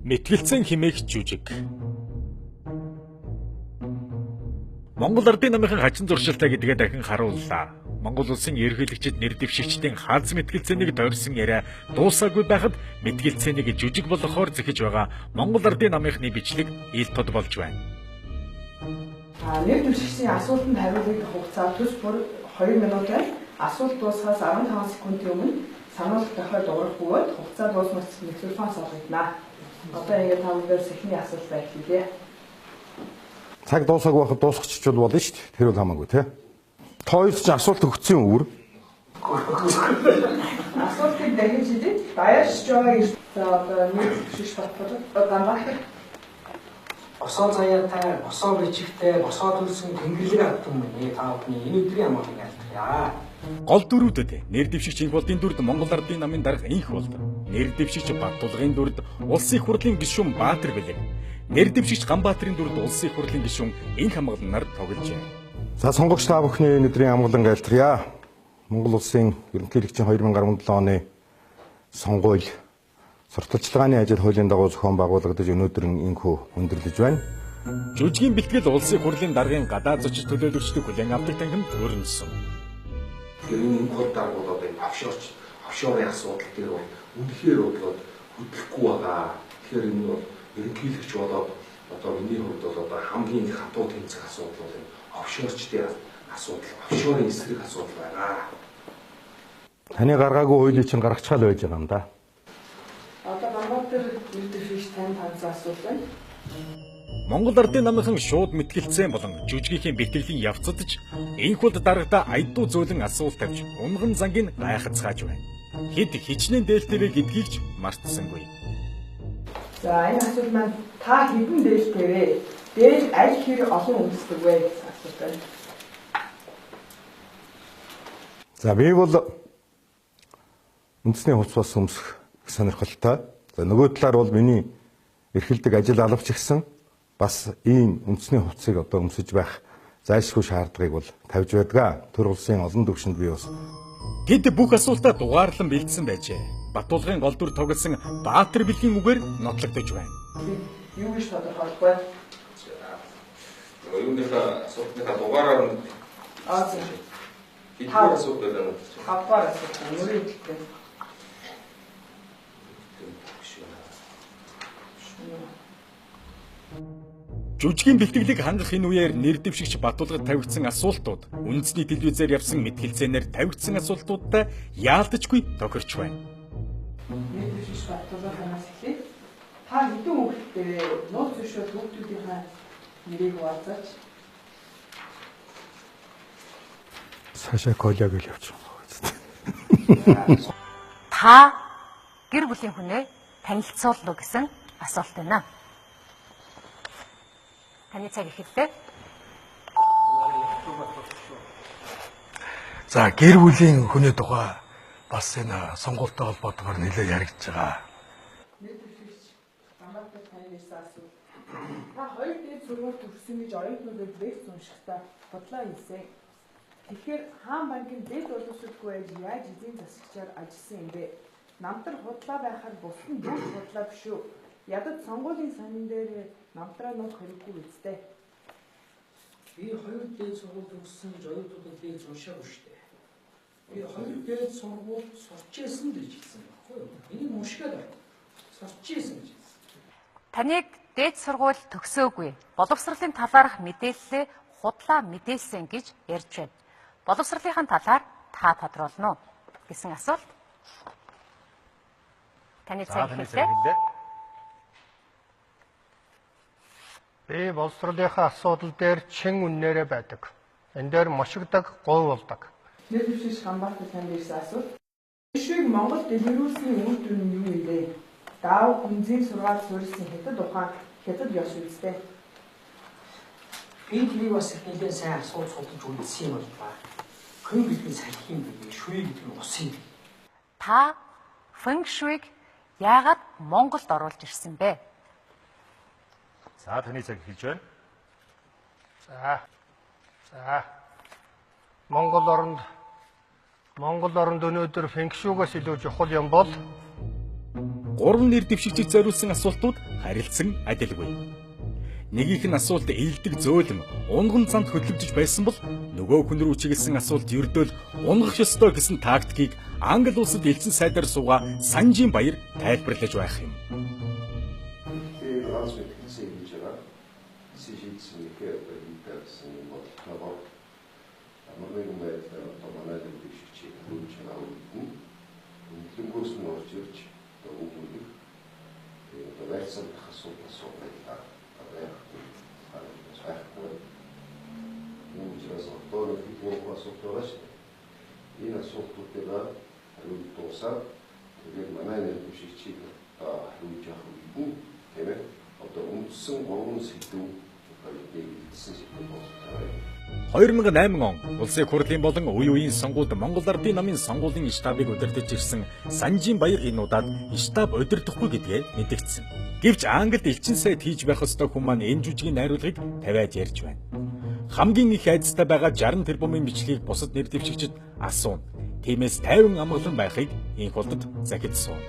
Мэтгэлцэн химээх жүжиг. Монгол Ардын намынхан хачин зуршилтай гэдгээ дахин харууллаа. Монгол улсын ерөнхийлөгчид нэр дэвшигчдийн хаалц мэтгэлцээнийг тойрсон яриа дуусаагүй байхад мэтгэлцээнийг жүжиг болгохоор зэхэж байгаа Монгол Ардын намынхны бичлэг ил тод болж байна. Нэр дэвшигчдийн асуултанд хариулах хугацаа төс бүр 2 минут байна. Асуулт дуусахаас 15 секундын өмнө сануулгах дахиад дуурах бөгөөд хугацаа дуусмас микрофон солигдана. Одоо ингэ тавдаас эхний асуулт эхлэе. Цаг дуусаагүй байхад дуусгачих болно шүү дээ. Тэр бол хамаагүй тий. Тооёрч чинь асуулт өгсөн өөр. Асуултыг дахиж хэлээ. Баярч жоо за одоо нэг шиш батбол гамбах. Босоо заяатай, босоо бичигтэй, босоо дүрсэн тэнгэрлэг автсан мөн та бүхний энэ өдрийн амгалан айлтгая. Гол дүрүүдэд нэр дэвшигч Инхболдын дүрд Монгол Ардын намын дарга инх болд. Нэр дэвшигч Баттулгын дүрд Улсын их хурлын гишүүн Баатар Бэлэг. Нэр дэвшигч Ганбаатарын дүрд Улсын их хурлын гишүүн инх хамгаалан нар тогложээ. За сонгогч та бүхний энэ өдрийн амгалан айлтгая. Монгол улсын ерөнхийлөгчийн 2017 оны сонгуул сурталчилгааны ажил хуулийн дагуу зохион байгуулагдаж өнөөдөр инхүү өндөрлөж байна. Жүжигийн бэлтгэл Улсын их хурлын даргын гадаад зочид төлөөлөгчдийг хүлээн авдаг танхимд өрнөсөн. Энэ хол даргууд одоо офшорын асуудал дээр бол үнэхээр бодлоод хөдлөхгүй байгаа. Тэгэхээр энэ бол ерөнхийлөгч болоод одоо миний хувьд бол одоо хамгийн их хатуу тэмцэх асуудал бол энэ офшорчдын асуудал, офшорын эсрэг асуудал байна. Таны гаргаагүй хуулийг чинь гаргачихал байж байгаа юм да. Одоо Ганбаатар нэр дэвшигч тань таньсан асуулт байна. Монгол Ардын намынхан шууд мэтгэлцээ болон жүжигийнхээ бэлтгэлийн явцадж энхүүд дарагдаа айдуу зөөлөн асуулт тавьж унган зангийг гайхацгааж байна. Хэд хичнээн дээлтэй вэ гэдгийг ч мартсангүй. За энэ асуулт маань та хэдэн дээлтэй вэ? Дээл аль хэр олон үндэсдэг вэ гэсэн асуулт байна. За би бол үндэсний хувцас бас өмсөх сонирхолтой. За нөгөө талаар бол миний эрхэлдэг ажил алавч гисэн бас ийм үндэсний хувцсыг одоо өмсөж байх зайлшгүй шаардлагыг бол тавьж байдгаа. Төр улсын олон түвшинд би бас Тэд бүх асуултаа дугаарлан бэлдсэн байжээ. Баттулгын гол дүр тоглосон Баатар Бэлгийн үгээр нотлогдож байна. Юу гэж тодорхойлох вэ? Юуныхаа асуултныхаа дугаараар нь хэдгээр асуулт байна? Хавбар асуулт нүрийн хэлтэй. Жүжигийн бэлтгэлийг хангах энэ үеэр нэр дэвшигч Баттулгад тавигдсан асуултууд үндэсний телевизээр явсан мэтгэлцээнээр тавигдсан асуултуудтай яалтчгүй тохирч байна. Нэр дэвшигч Баттулгаас эхлэе. Та хэдэн хүүхэдтэй вэ? Нууц зөвшөөрөл хүүхдүүдийнхээ нэрийг хуваалцаач. цаашаа коллег л явж байгаа. Та гэр бүлийн хүнээ танилцуулна уу гэсэн асуулт байна. Таны цаг эхэллээ. За гэр бүлийн хүний тухай бас энэ сонгуультай холбоотойгоор нэлээд яригдж байгаа. Нэр дэвшигч Ганбаатар таны ирсэн асуулт. Та хоёр дээд сургууль төгссөн гэж оюутнуудад лекц уншихдаа бодлоо хэлсэн. Тэгэхээр хаан банкын дэд боловсролгүй байж яаж эзэн засагчаар ажилласан юм бэ? Намтар худлаа байхаар бусад нь бүх худлаа биш үү? Ядад сонгуулийн сонин дээр намтраа нуух хэрэггүй үстэй. Би хоёр дээд сургууль төгссөн гэж оюутнуудад лекц уншаагүй шүү дээ. Би хоёр дээд сургууль сурч ирсэн гэж хэлсэн байхгүй юу? Энийг уншгаад байна. Сурч ирсэн гэж хэлсэн. Таныг дээд сургууль төгсөөгүй. Боловсролын талаарх мэдээлэлээ худлаа мэдээлсэн гэж ярьж байна. Боловсролынхаа талаар та тодруулна уу гэсэн асуулт. Таны цаг эхэллээ. Би боловсролынхаа асуудал дээр чин үннээрээ байдаг. Энэ дээр мошигдаг, говь болдог. Нэр дэвшигч Ганбаатар танд ирсэн асуулт. Бишвийг Монгол дэлгэрүүлсний үйлдвэр нь юу юм бэ? Даав хүнзийн сургаал суурилсан хятад ухаан, хятад ёс үстэй. Би тэрийг бас их нэлээд сайн асууж судалж үзсэн юм байна. Хүн гэдэг нь салхи юм бэ? Шүй гэдэг нь ус юм. Та фэнг шуйг яагаад Монголд оруулж ирсэн бэ? За таны цаг хэлж байна. За. Монгол оронд өнөөдөр фэнг шугаас илүү чухал юм бол 3 нэр дэвшигчид зориулсан асуултууд харилцсан адилгүй. Нэгийнх нь асуулт ээлдэг зөөлөн унган замд хөдлөгдөж байсан бол нөгөө хүн рүү чиглэсэн асуулт ердөөл унгах ёстой гэсэн тактикийг Англи улсад элчин сайдаар суугаа Санжийн баяр тайлбарлаж байх юм. Энэ асуултуудаа хариулт дуусаад тэгээд манай нэр дэвшигчийг хариулж явах үедээ тийм ээ одоо үндсэн 3 сэдв хэлсэн сэдв болчихлоо. 2008 он улсын хурлын болон үе үеийн сонгуульд Монгол Ардын намын сонгуулийн штабыг удирдах ирсэн Санжийн баяр энэ удаад штаб удирдахгүй гэдгээ мэдгдсэн. Гэвч Англид элчин сайд хийж байх ёстой хүн маань энэ жүжигийн найруулгыг тавиад ярьж байна. Хамгийн их айдастай байгаа 60 тэрбумын бичлэгийг бусад нэр дэвшигчид асууна. Тиймээс 50 амгалан байхыг инх болдод захид суун.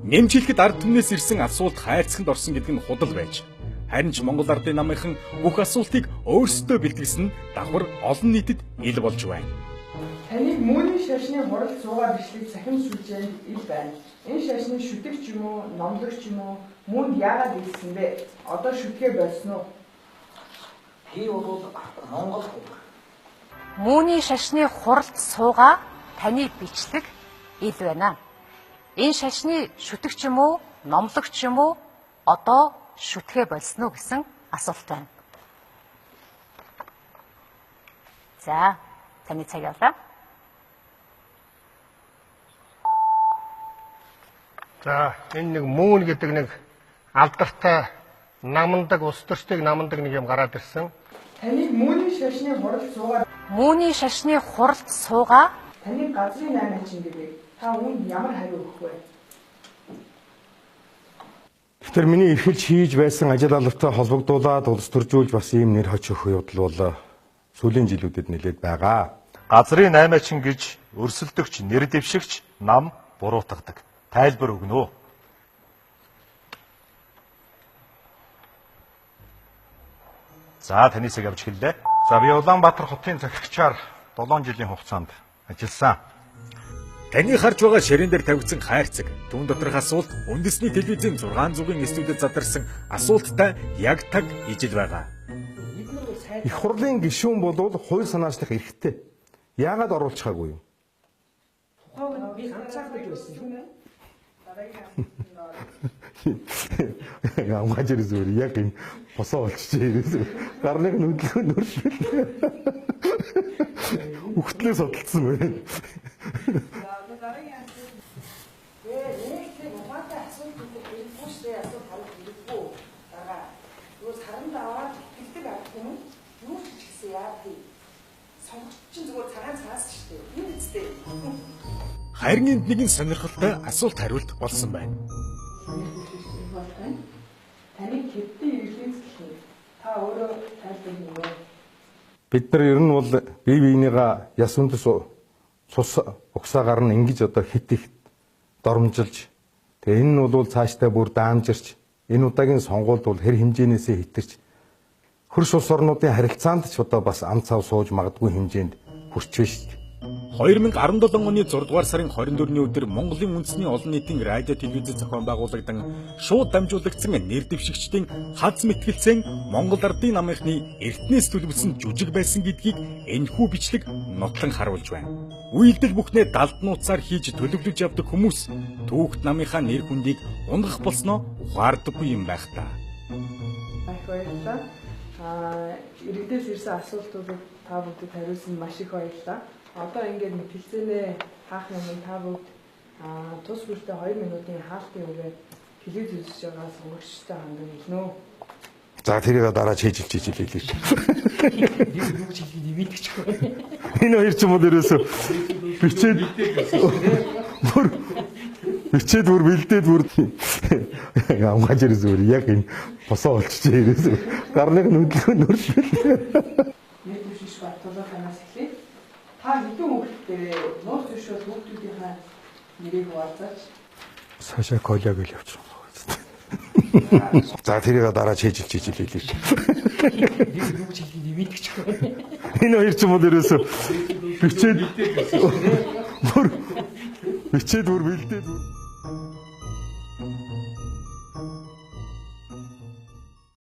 Нэмжлэхэд ард түмнээс ирсэн асуулт хайрцагт орсон гэдэг нь худал байж. Харин ч Монгол Ардын намынхан бүх асуултыг өөрсдөө бэлтгэсэн давхар олон нийтэд ил болж байна. Таныг мөний шашны хурал цуугаар бичлэг цахим сүлжээнд ил байна. Энэ шашны шүтэгч юм уу, номлогч юм уу, мөнд яагаад илсэн бэ? Одоо шүтгээ болсон уу? Би бол Монгол хүн. Мөний шашны хуралд суугаа таны бичлэг ил байна. Энэ шашны шүтэгч юм уу, номлогч юм уу, одоо шүтгэ болсон уу гэсэн асуулт байна. За, таны цаг явлаа. За, энэ нэг мөн гэдэг нэг алдартай намандаг, ус төрчдийг намандаг нэг юм гараад ирсэн. Таныг мөний шашны хурал цуугаар Мөний шашны хуралд суугаа таныг газрын 8 чин гэдэг. Та үүнд ямар хариу өгөх вэ? Тэгэхээр миний эрхэлж хийж байсан ажил албатай холбогдуулаад улс төржүүлж бас ийм нэр хоч өгөх явдал бол сүүлийн жилүүдэд нэлээд байгаа. Газрын 8-чин гэж өрсөлдөгч, нэр дэвшигч, нам буруутгадаг. Тайлбар өгнө үү? За, таны цаг явж эхэллээ. За би Улаанбаатар хотын захирагчаар 7 жилийн хугацаанд ажилласан. Таны харж байгаа ширээн дээр тавигдсан хайрцаг, түүн доторх асуулт үндэсний телевизийн 600-ын студид задарсан асуулттай яг таг ижил байгаа. Их хурлын гишүүн болвол хууль санаачлах эрхтэй. Яагаад оруулчихаагүй юм? Тухайн би ганцаардаж байсан юм байна. Амгаж ирсэн яг энэ босоо болчихжээ ирсэн. Гарныг нь хөдлөө нөршил. Үхтлээ судалсан байна. Харин энд нэгэн сонирхолтой асуулт хариулт болсон байна. Таны хэдийн иргэний зэхлээ та өөрөө тайлбарлах юм. Бид нар ер нь бол бие биенийгаа яс үндэс цус угсаагаар нь ингэж одоо хит их доромжилж тэгээ энэ нь бол цаашдаа бүр даамжирч энэ удаагийн сонгуульд бол хэр хэмжээнээсээ хитэрч хөрш улс орнуудын харилцаанд ч одоо бас ам цав сууж магадгүй хэмжээнд хүрч байна шүү дээ. 2017 оны 6 дугаар сарын 24-ний өдөр Монголын үндэсний олон нийтийн радио телевиз зохион байгуулагдан шууд дамжуулагдсан нэр дэвшигчдийн хаз мэтгэлцэн Монгол Ардын намынхны эртнээс төлөвлөсөн жүжиг байсан гэдгийг энэхүү бичлэг нотлон харуулж байна. Үйлдэл бүхнээ далд нууцаар хийж төлөвлөж явдаг хүмүүс түүхт намынхаа нэр хүндийг унгах болсноо ухаардаггүй юм байх та. Их баярлалаа. Иргэдээс ирсэн асуултуудыг та бүдэд хариулсан маш их баярлалаа. Одоо ингээд мэтгэлцээнээ хаах юм та бүгд тус бүртээ 2 минутын хаалтын үгээр телевиз үзэж байгаа сурагчтай хандан хэлнэ. За тэрийг дараа хийж хэлээ. Юу ч хэлхий мэдчихгүй. Энэ хоёр ч юм уу дээрээс бичээд бүр бэлдээд бүр амгааж ирээс өөр яг энэ босоо олчиж ирээс гарныг нүдлөө нөрлөө. Нэг биш батлаа ханаас эхлэе. Та хэдэн хүүхдтэй нууц зөвшөөрөл хүүхдүүдийнхээ нэрийг хуваалцаач. Саша Коляг л явуулсан. За тэрийг дараа хийж хэлээ. Юу ч хэлхий мэдчихгүй. Энэ хоёр ч юм уу дээрээс бичээд бүр бэлдээд бүр